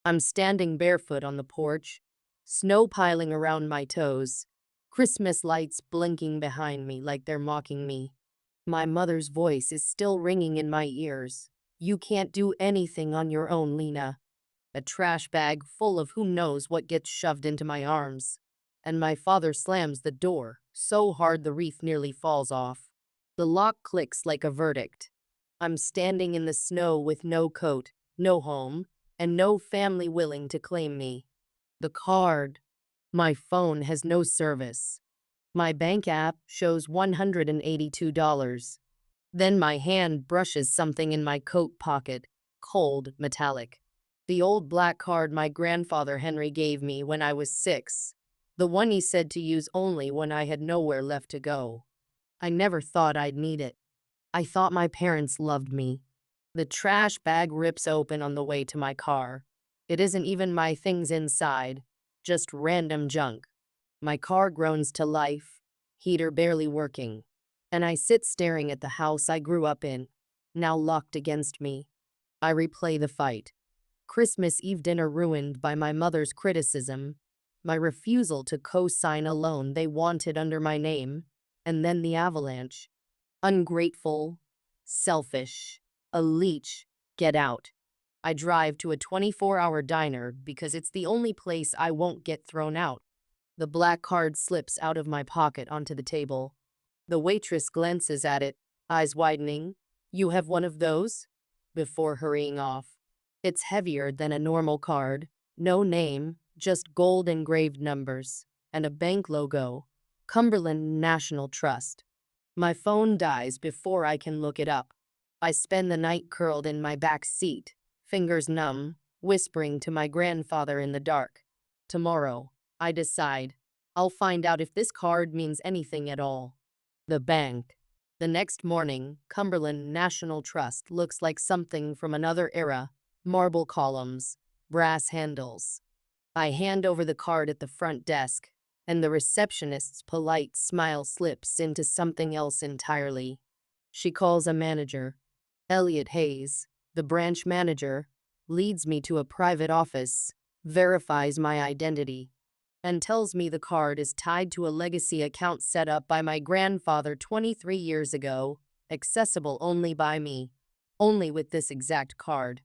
I'm standing barefoot on the porch, snow piling around my toes, Christmas lights blinking behind me like they're mocking me. My mother's voice is still ringing in my ears. You can't do anything on your own, Lena. A trash bag full of who knows what gets shoved into my arms. And my father slams the door so hard the wreath nearly falls off. The lock clicks like a verdict. I'm standing in the snow with no coat, no home, and no family willing to claim me. The card. My phone has no service. My bank app shows $182. Then my hand brushes something in my coat pocket, cold, metallic. The old black card my grandfather Henry gave me when I was 6. The one he said to use only when I had nowhere left to go. I never thought I'd need it. I thought my parents loved me. The trash bag rips open on the way to my car. It isn't even my things inside, just random junk. My car groans to life, heater barely working. And I sit staring at the house I grew up in, now locked against me. I replay the fight. Christmas Eve dinner ruined by my mother's criticism, my refusal to co-sign a loan they wanted under my name, and then the avalanche. Ungrateful, selfish, a leech, get out. I drive to a 24-hour diner because it's the only place I won't get thrown out. The black card slips out of my pocket onto the table. The waitress glances at it, eyes widening. You have one of those? Before hurrying off. It's heavier than a normal card. No name, just gold engraved numbers. And a bank logo. Cumberland National Trust. My phone dies before I can look it up. I spend the night curled in my back seat, fingers numb, whispering to my grandfather in the dark. Tomorrow, I decide. I'll find out if this card means anything at all. The bank. The next morning, Cumberland National Trust looks like something from another era. Marble columns, brass handles. I hand over the card at the front desk, and the receptionist's polite smile slips into something else entirely. She calls a manager. Elliot Hayes, the branch manager, leads me to a private office, verifies my identity, and tells me the card is tied to a legacy account set up by my grandfather 23 years ago, accessible only by me, only with this exact card.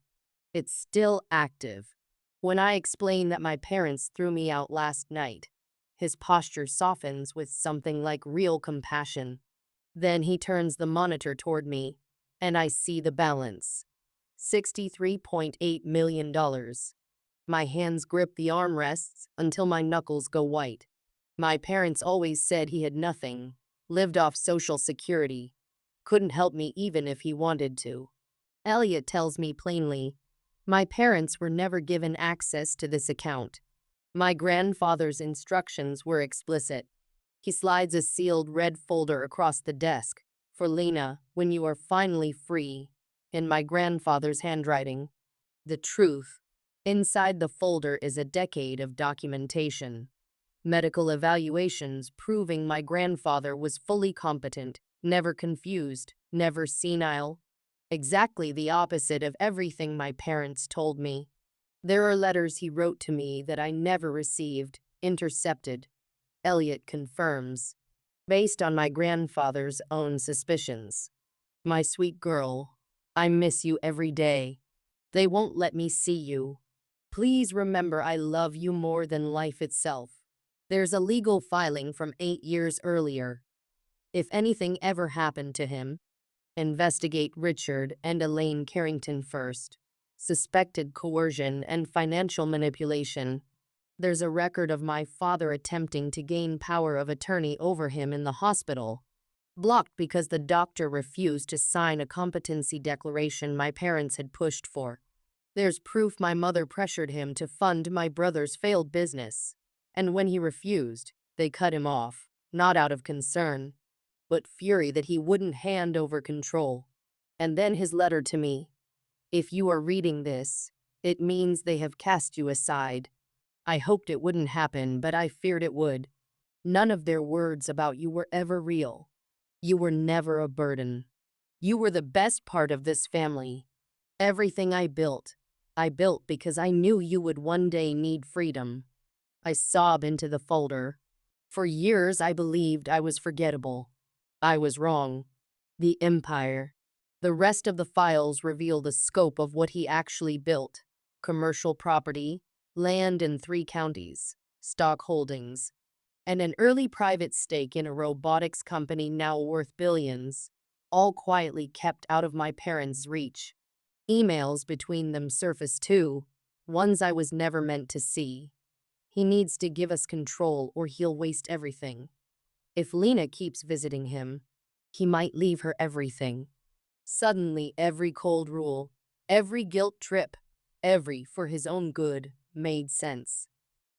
It's still active. When I explain that my parents threw me out last night, his posture softens with something like real compassion. Then he turns the monitor toward me, and I see the balance. $63.8 million. My hands grip the armrests until my knuckles go white. My parents always said he had nothing, lived off Social Security, couldn't help me even if he wanted to. Elliot tells me plainly, my parents were never given access to this account. My grandfather's instructions were explicit. He slides a sealed red folder across the desk. For Lena, when you are finally free, in my grandfather's handwriting. The truth. Inside the folder is a decade of documentation. Medical evaluations proving my grandfather was fully competent, never confused, never senile. Exactly the opposite of everything my parents told me. There are letters he wrote to me that I never received, intercepted. Elliot confirms. Based on my grandfather's own suspicions. My sweet girl, I miss you every day. They won't let me see you. Please remember I love you more than life itself. There's a legal filing from 8 years earlier. If anything ever happened to him, investigate Richard and Elaine Carrington first. Suspected coercion and financial manipulation. There's a record of my father attempting to gain power of attorney over him in the hospital. Blocked because the doctor refused to sign a competency declaration my parents had pushed for. There's proof my mother pressured him to fund my brother's failed business. And when he refused, they cut him off, not out of concern, but fury that he wouldn't hand over control. And then his letter to me. If you are reading this, it means they have cast you aside. I hoped it wouldn't happen, but I feared it would. None of their words about you were ever real. You were never a burden. You were the best part of this family. Everything I built. I built because I knew you would one day need freedom. I sob into the folder. For years, I believed I was forgettable. I was wrong. The Empire. The rest of the files reveal the scope of what he actually built: commercial property, land in 3 counties, stock holdings, and an early private stake in a robotics company now worth billions, all quietly kept out of my parents' reach. Emails between them surface too, ones I was never meant to see. He needs to give us control or he'll waste everything. If Lena keeps visiting him, he might leave her everything. Suddenly, every cold rule, every guilt trip, every for his own good, made sense.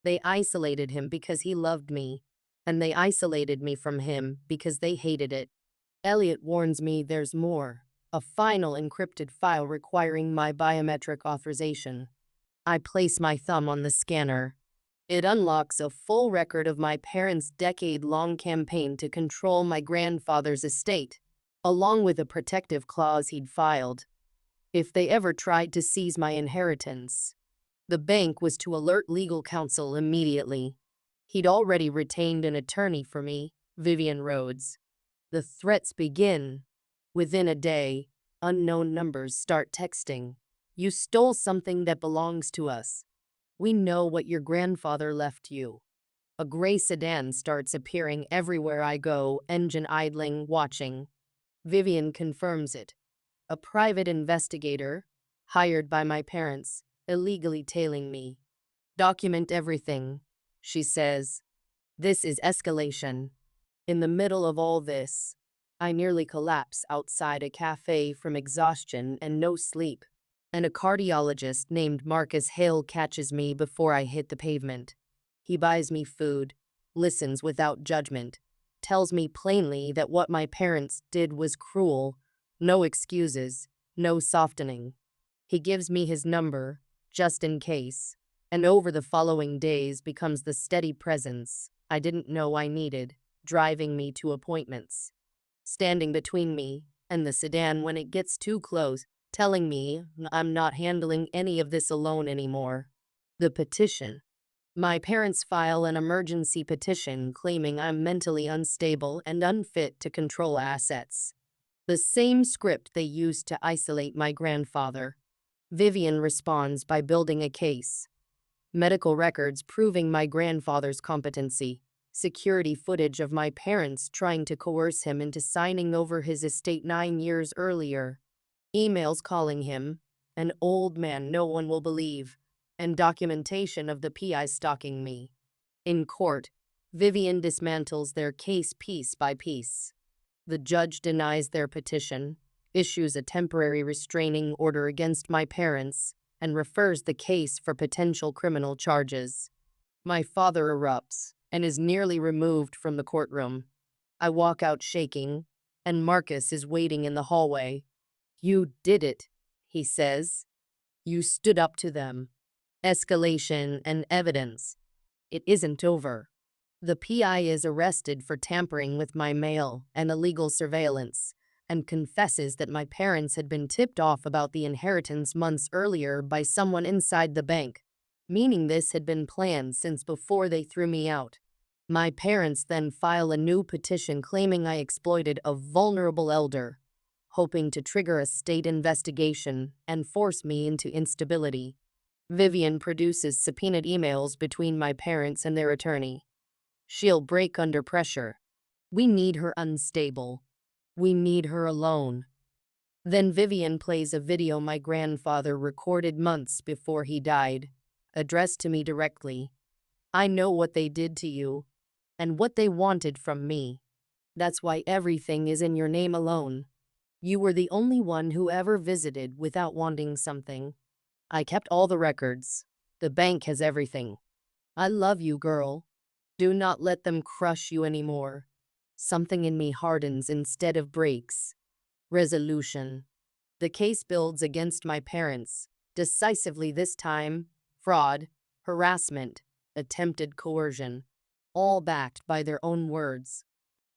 They isolated him because he loved me, and they isolated me from him because they hated it. Elliot warns me there's more: a final encrypted file requiring my biometric authorization. I place my thumb on the scanner. It unlocks a full record of my parents' decade-long campaign to control my grandfather's estate, along with a protective clause he'd filed if they ever tried to seize my inheritance. The bank was to alert legal counsel immediately. He'd already retained an attorney for me, Vivian Rhodes. The threats begin. Within a day, unknown numbers start texting. You stole something that belongs to us. We know what your grandfather left you. A gray sedan starts appearing everywhere I go, engine idling, watching. Vivian confirms it. A private investigator, hired by my parents, illegally tailing me. Document everything, she says. This is escalation. In the middle of all this, I nearly collapse outside a cafe from exhaustion and no sleep, and a cardiologist named Marcus Hale catches me before I hit the pavement. He buys me food, listens without judgment, tells me plainly that what my parents did was cruel, no excuses, no softening. He gives me his number, just in case, and over the following days becomes the steady presence I didn't know I needed, driving me to appointments, standing between me and the sedan when it gets too close, telling me I'm not handling any of this alone anymore. The petition. My parents file an emergency petition claiming I'm mentally unstable and unfit to control assets. The same script they used to isolate my grandfather. Vivian responds by building a case. Medical records proving my grandfather's competency. Security footage of my parents trying to coerce him into signing over his estate 9 years earlier. Emails calling him an old man no one will believe, and documentation of the PI stalking me. In court, Vivian dismantles their case piece by piece. The judge denies their petition, issues a temporary restraining order against my parents, and refers the case for potential criminal charges. My father erupts and is nearly removed from the courtroom. I walk out shaking, and Marcus is waiting in the hallway. You did it, he says. You stood up to them. Escalation and evidence. It isn't over. The PI is arrested for tampering with my mail and illegal surveillance, and confesses that my parents had been tipped off about the inheritance months earlier by someone inside the bank, meaning this had been planned since before they threw me out. My parents then file a new petition claiming I exploited a vulnerable elder, hoping to trigger a state investigation and force me into instability. Vivian produces subpoenaed emails between my parents and their attorney. She'll break under pressure. We need her unstable. We need her alone. Then Vivian plays a video my grandfather recorded months before he died, addressed to me directly. I know what they did to you, and what they wanted from me. That's why everything is in your name alone. You were the only one who ever visited without wanting something. I kept all the records. The bank has everything. I love you, girl. Do not let them crush you anymore. Something in me hardens instead of breaks. Resolution. The case builds against my parents, decisively this time: fraud, harassment, attempted coercion, all backed by their own words.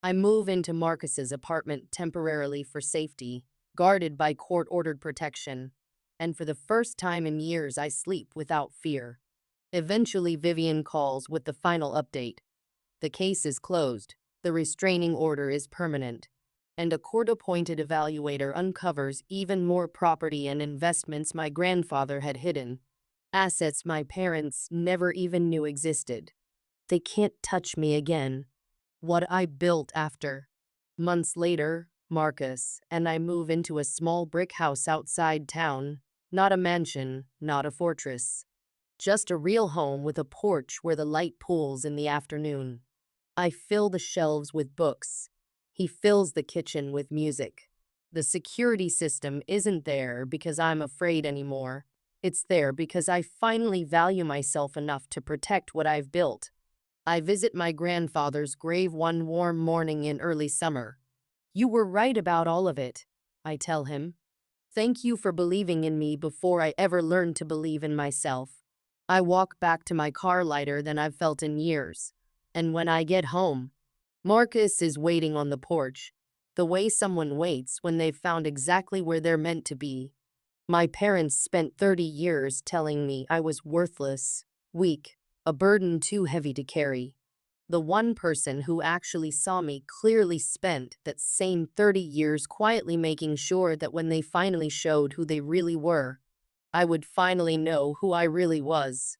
I move into Marcus's apartment temporarily for safety, guarded by court-ordered protection. and for the first time in years I sleep without fear. Eventually Vivian calls with the final update. The case is closed, the restraining order is permanent, and a court-appointed evaluator uncovers even more property and investments my grandfather had hidden. Assets my parents never even knew existed. They can't touch me again. What I built after. Months later, Marcus and I move into a small brick house outside town. Not a mansion, not a fortress. Just a real home with a porch where the light pools in the afternoon. I fill the shelves with books. He fills the kitchen with music. The security system isn't there because I'm afraid anymore. It's there because I finally value myself enough to protect what I've built. I visit my grandfather's grave one warm morning in early summer. You were right about all of it, I tell him. Thank you for believing in me before I ever learned to believe in myself. I walk back to my car lighter than I've felt in years. And when I get home, Marcus is waiting on the porch, the way someone waits when they've found exactly where they're meant to be. My parents spent 30 years telling me I was worthless, weak, a burden too heavy to carry. The one person who actually saw me clearly spent that same 30 years quietly making sure that when they finally showed who they really were, I would finally know who I really was.